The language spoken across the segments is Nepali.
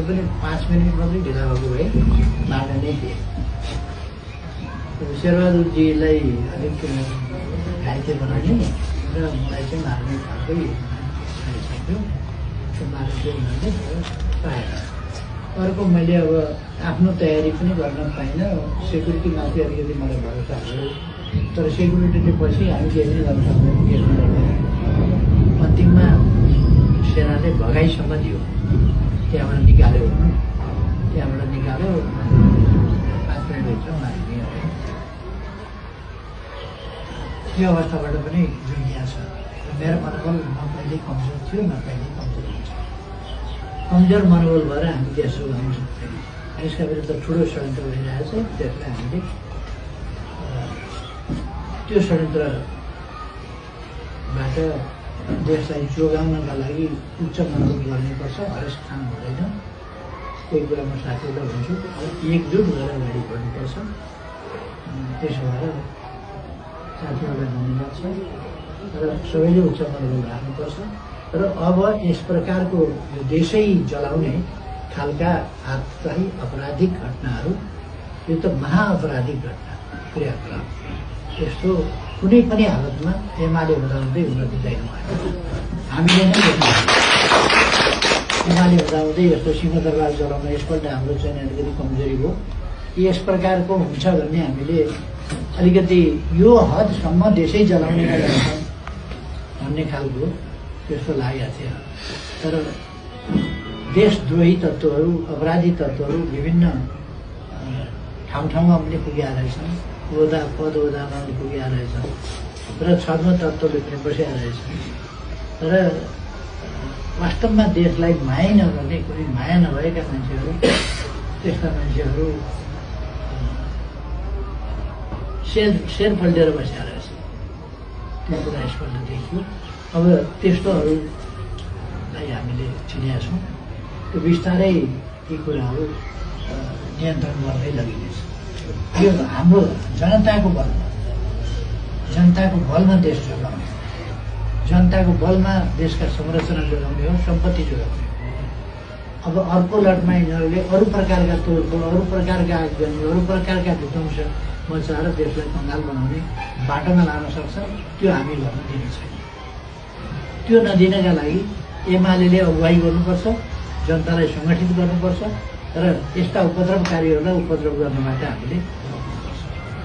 पनि 5 मिनट मात्रै ढिला भएको भए मार्न नै थिए। शेरबहादुरजीलाई अलिक घाइते बनाउने र मलाई चाहिँ मार्ने खालकै आइसक्यो। त्यो मार्ने हुनाले पाएन। अर्को मैले अब आफ्नो तयारी पनि गर्न पाइनँ। सेक्युरिटीमाथि अलिकति मलाई भरोसा भयो, तर सेक्युरिटीले पछि हामी केही पनि गर्न सक्दैनौँ। अन्तिममा सेनाले भगाइसम्म दियो, त्यहाँबाट निकाल्यो। 5 मिनटभित्र मारिदियो। त्यो अवस्थाबाट पनि जुनिया छ। मेरो मनोबल न कहिल्यै कमजोर थियो, न कहिल्यै कमजोर हुन्छ। कमजोर मनोबल भएर हामी देश जोगाउन सक्दैनौँ। यसका विरुद्ध ठुलो षड्यन्त्र भइरहेछ। त्यसलाई हामीले त्यो षड्यन्त्रबाट देशलाई जोगाउनका लागि उच्च मनोबल गर्नुपर्छ। हरेस खानु हुँदैन। त्यही कुरा म साथीहरूलाई भन्छु, एकजुट भएर अगाडि बढ्नुपर्छ। त्यसो भएर साथीहरूलाई धन्यवाद छ र सबैले उच्च मनोबल राख्नुपर्छ। र अब यस प्रकारको यो देशै जलाउने खालका आततायी आपराधिक घटनाहरू, यो त महाअपराधिक घटना क्रियाकलाप, यस्तो कुनै पनि हालतमा एमाले हुँदाहुँदै हुन दिँदैन। हामीले नै एमाले हुँदाहुँदै यस्तो सिंहदरबार जलाउन यसपल्ट हाम्रो चाहिँ अलिकति कमजोरी भयो। यस प्रकारको हुन्छ भन्ने हामीले अलिकति यो हदसम्म देशै जलाउने भन्ने खालको त्यस्तो लागेको थियो। तर देशद्रोही तत्त्वहरू, अपराधी तत्त्वहरू विभिन्न ठाउँ-ठाउँमा पनि पुगेका रहेछन्। पद ओहदामा पनि पुगेका रहेछन् र छद्म तत्त्वले पनि बसेका रहेछन्। तर वास्तवमा देशलाई माया नगर्ने, कुनै माया नभएका मान्छेहरू, त्यस्ता मान्छेहरू शेर फल्टेर बसेका रहेछ। त्यो कुरा यसपल्ट देखियो। अब त्यस्तोहरूलाई हामीले चिनेका छौँ। त्यो बिस्तारै यी कुराहरू नियन्त्रण गर्दै लगिनेछ। यो हाम्रो जनताको बलमा देश जोगाउने, जनताको बलमा देशका संरचना जोगाउने हो, सम्पत्ति जोगाउने। अब अर्को लटमा यिनीहरूले अरू प्रकारका तोडफोड, अरू प्रकारका आगजनी, अरू प्रकारका विध्वंस मचाएर देशलाई कङ्गाल बनाउने बाटोमा लान सक्छ। त्यो हामी गर्न दिने छैन। त्यो नदिनका लागि एमाले अगुवाई गर्नुपर्छ, जनतालाई सङ्गठित गर्नुपर्छ र यस्ता उपद्रवकारीहरूलाई उपद्रव गर्नबाट हामीले रोक्नुपर्छ।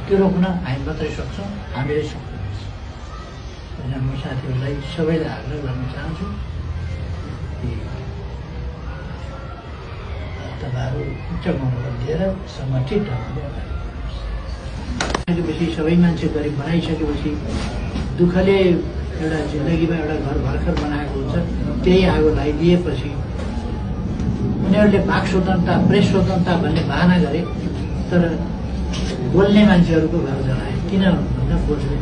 त्यो रोक्न हामी मात्रै सक्छौँ, हामीले सक्नुपर्छ। म साथीहरूलाई सबैलाई आग्रह गर्न चाहन्छु कि तपाईँहरू उच्च मनोबल लिएर सङ्गठित ढङ्गले अगाडि बढ्नुपर्छ। सबै मान्छे गरिब बनाइसकेपछि दुःखले एउटा जिन्दगीमा एउटा घर भर्खर बनाएको हुन्छ, त्यही आगो लगाइदिएपछि उनीहरूले वाक स्वतन्त्रता, प्रेस स्वतन्त्रता भन्ने बहाना गरे, तर बोल्ने मान्छेहरूको घर जलाए। किन भन्दा बोल्ने,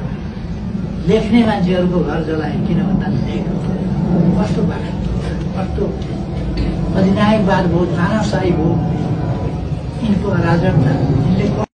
लेख्ने मान्छेहरूको घर जलाए। किन भन्दा लेख। कस्तो वाक, कस्तो अधिनायकवाद भयो, तानाशाही भयो, यिनको अराजकता।